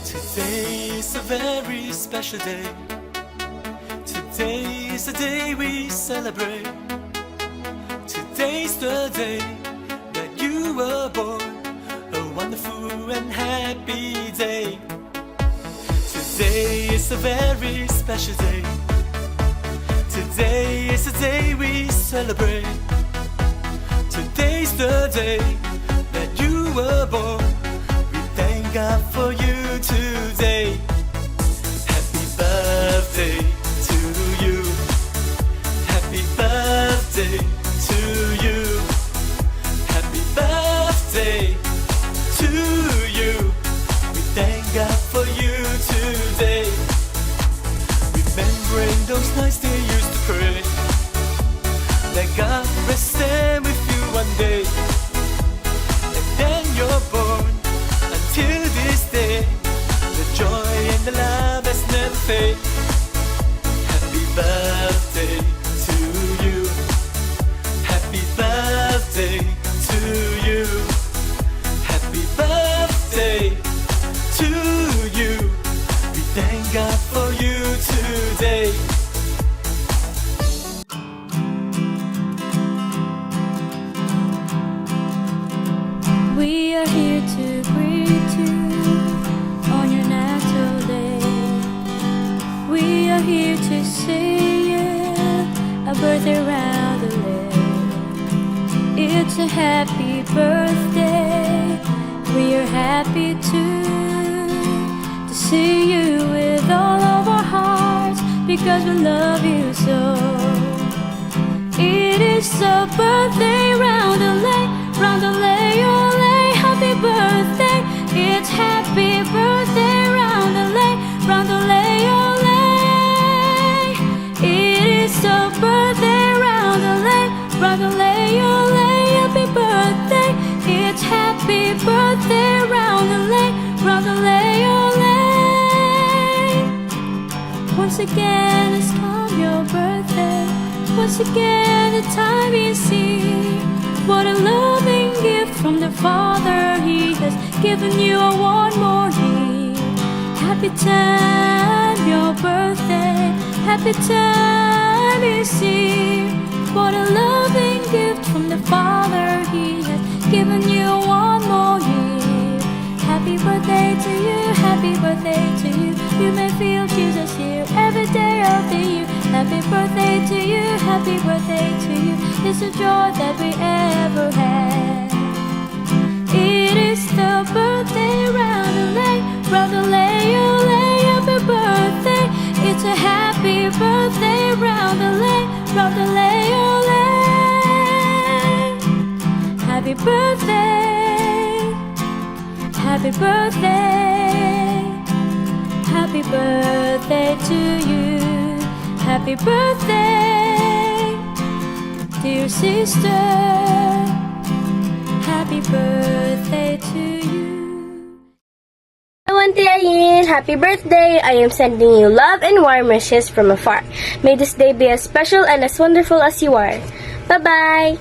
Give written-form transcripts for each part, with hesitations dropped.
Today is a very special day. Today is the day we celebrate. Today's the day that you were born. A wonderful and happy day. Today is a very special day. Today is the day we celebrate. Today's the day that you were born. We thank God for you today. Happy birthday to you. Happy birthday to you. Happy birthday to you. We thank God for you today. Remembering those nights they used to pray, that God rest them with you one day. And then you're born. Until this day, the joy and the love has never fade. Happy birthday to you. Happy birthday to you. Happy birthday to you. We thank God for you today. We are here to greet you on your natural day. We are here to sing you a birthday round the way. It's a happy birthday. We are happy to see you with all of our hearts, because we love you so. It is a birthday round the lay, round the lay, oh lay, happy birthday. It's happy birthday round the lay, round the lay, oh lay. It is a birthday round the lay, round the lay, oh lay, happy birthday. It's happy birthday round the lay, round the lay, oh lay. Once again it's come your birthday. Once again the time is here. What a loving gift from the Father. He has given you one more year. Happy time, your birthday. Happy time is here. What a loving gift from the Father. He has given you one more year. Happy birthday to you. Happy birthday to you. You may feel Jesus here every day of the year. Happy birthday to you. Happy birthday to you. It's a joy that we ever had. It is the birthday round the lay, round the lay, oh lay, happy birthday. It's a happy birthday round the lay, round the lay, oh lay. Happy birthday, happy birthday, happy birthday to you. Happy birthday, dear sister. Happy birthday to you. Hello, Auntie Ayin! Happy birthday! I am sending you love and warm wishes from afar. May this day be as special and as wonderful as you are. Bye-bye!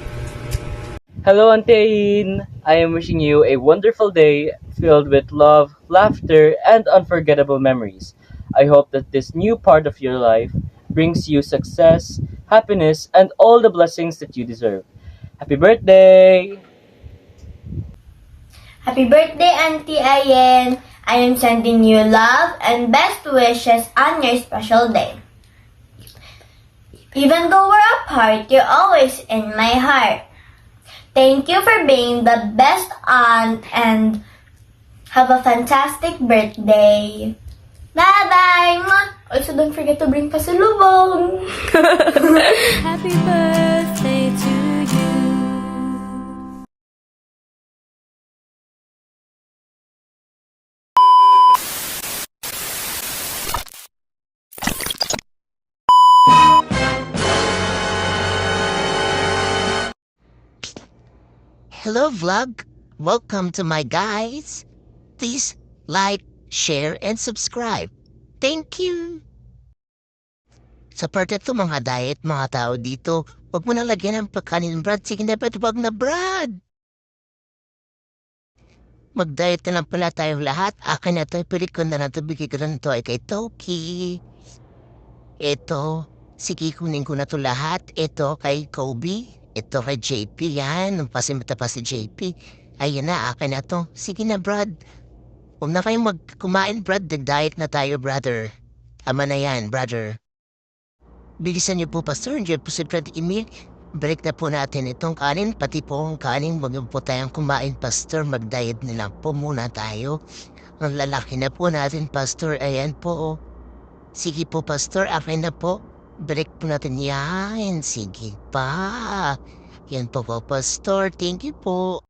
Hello, Auntie Ayin. I am wishing you a wonderful day filled with love, laughter, and unforgettable memories. I hope that this new part of your life brings you success, happiness, and all the blessings that you deserve. Happy birthday! Happy birthday, Auntie Ayen! I am sending you love and best wishes on your special day. Even though we're apart, you're always in my heart. Thank you for being the best aunt and have a fantastic birthday. Bye-bye! Also, don't forget to bring pasalubong. Happy birthday to you. Hello vlog! Welcome to my guys! Please like, share, and subscribe. Thank you! Sa part ito mga diet mga tao dito, huwag mo na lagyan ng pagkanin Brad. Sige na Brad, huwag na Brad! Mag-diet na lang pala tayong lahat. Akin na to, pilit ko na lang to. Bigay ko na to ay kay Toki. Ito, sige kunin ko na to lahat. Ito kay Kobe. Ito kay JP yan. Nung pasimata pa si JP. Ayun na, akin na to. Sige na, Brad. Huwag na kayong magkumain, Brad. Nag-diet na tayo, brother. Tama na yan, brother. Bilisan niyo po, Pastor. Diyan po si Brad Emil. Balik na po natin itong kanin. Pati po ang kanin. Huwag po tayong kumain, Pastor. Mag-diet na lang po muna tayo. Ang lalaki na po natin, Pastor. Ayan po. Sige po, Pastor. Akin na po. Balik po natin yan. Sige pa. Yan po po, Pastor. Thank you po.